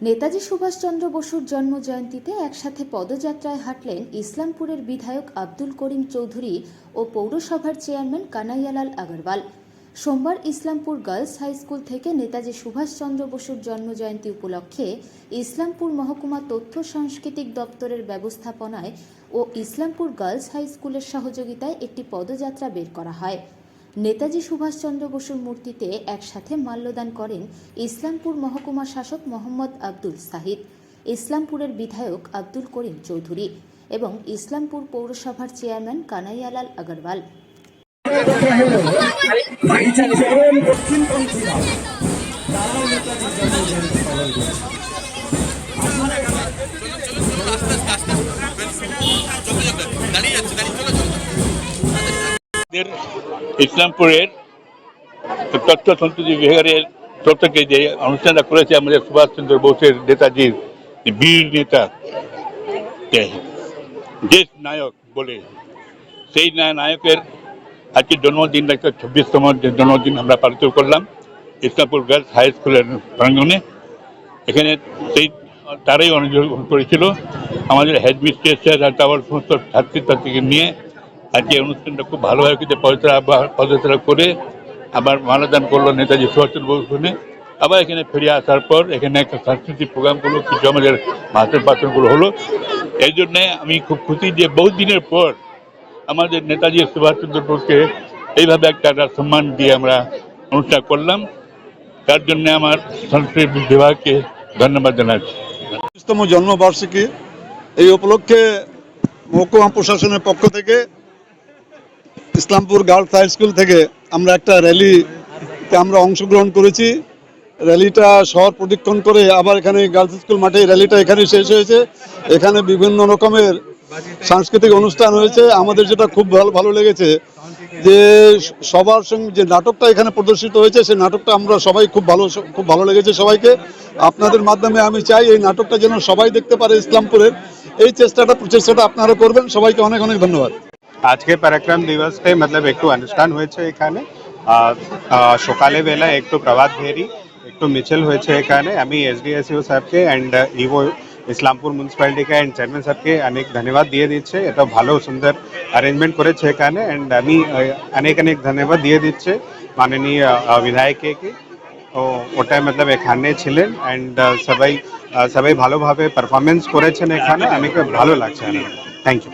নেতাজি সুভাষচন্দ্র বসুর জন্মজয়ন্তীতে একসাথে পদযাত্রায় হাঁটলেন ইসলামপুরের বিধায়ক আব্দুল করিম চৌধুরী ও পৌরসভার চেয়ারম্যান কানাইয়ালাল আগরওয়াল। সোমবার ইসলামপুর গার্লস হাই স্কুল থেকে নেতাজি সুভাষচন্দ্র বসুর জন্মজয়ন্তী উপলক্ষে ইসলামপুর মহকুমা তথ্য সাংস্কৃতিক দপ্তরের ব্যবস্থাপনায় ও ইসলামপুর গার্লস হাই স্কুলের সহযোগিতায় একটি পদযাত্রা বের করা হয়। নেতাজি সুভাষচন্দ্র বসুর মূর্তিতে একসাথে মাল্যদান করেন ইসলামপুর মহকুমা শাসক মোহাম্মদ আব্দুল সাহিদ, ইসলামপুরের বিধায়ক আব্দুল করিম চৌধুরী এবং ইসলামপুর পৌরসভার চেয়ারম্যান কানাইয়ালাল আগরওয়াল। ইসলামপুরের তথ্য সংস্কৃতি বিভাগের তরফ থেকে যে অনুষ্ঠানটা করেছে আমাদের সুভাষচন্দ্র বোসের নেতাজির বীর নেতা দেশ নায়ক বলে, সেই নায়কের আজকে জন্মদিন, 26তম জন্মদিন আমরা পালিত করলাম ইসলামপুর গার্লস হাই স্কুলের প্রাঙ্গণে। এখানে সেই তারাই অনুযোগ করেছিল আমাদের হেডমিস্ট্রেস আর তারপর সমস্ত ছাত্রীকে নিয়ে আজকে অনুষ্ঠানটা খুব ভালোভাবে কিন্তু পদযাত্রা করে আবার মালাদান করলো নেতাজি সুভাষচন্দ্র বসুনে। আবার এখানে ফিরে আসার পর এখানে একটা সাংস্কৃতিক প্রোগ্রামগুলো কিছু আমাদের ভাষণ পাঠনগুলো হলো। এই জন্যে আমি খুব খুশি যে বহু দিনের পর আমাদের নেতাজি সুভাষচন্দ্র বোসকে এইভাবে একটা সম্মান দিয়ে আমরা অনুষ্ঠান করলাম। তার জন্য আমার সংস্কৃতি বিভাগকে ধন্যবাদ জানাচ্ছি। 25তম জন্মবার্ষিকী এই উপলক্ষে মহকুমা প্রশাসনের পক্ষ থেকে ইসলামপুর গার্লস হাই স্কুল থেকে আমরা একটা র্যালিতে আমরা অংশগ্রহণ করেছি। র্যালিটা শহর প্রদক্ষিণ করে আবার এখানে গার্লস স্কুল মাঠে র্যালিটা এখানে শেষ হয়েছে। এখানে বিভিন্ন রকমের সাংস্কৃতিক অনুষ্ঠান হয়েছে। আমাদের যেটা খুব ভালো লেগেছে যে সবার সঙ্গে যে নাটকটা এখানে প্রদর্শিত হয়েছে, সেই নাটকটা আমরা সবাই খুব ভালো লেগেছে সবাইকে। আপনাদের মাধ্যমে আমি চাই এই নাটকটা যেন সবাই দেখতে পারে ইসলামপুরের, এই প্রচেষ্টাটা আপনারা করবেন। সবাইকে অনেক অনেক ধন্যবাদ। আজকে পরাক্রম দিবসে একটু অনুষ্ঠান হয়েছে এখানে, সকালে বেলা একটু প্রভাত ফেরি, একটু মিছিল হয়েছে এখানে। আমি এসডিএসইউ সাহেবকে অ্যান্ড ইভো ইসলামপুর মিউনিসিপ্যালিটিকে অ্যান্ড চেয়ারম্যান সাহেবকে অনেক ধন্যবাদ দিয়ে দিচ্ছে। এটা ভালো সুন্দর অ্যারেঞ্জমেন্ট করেছে এখানে, অ্যান্ড আমি অনেক ধন্যবাদ দিয়ে দিচ্ছে মাননীয় বিধায়ককে। তো ওটাই এখানে ছিলেন অ্যান্ড সবাই ভালোভাবে পারফরমেন্স করেছেন এখানে, অনেক ভালো লাগছে। Thank you.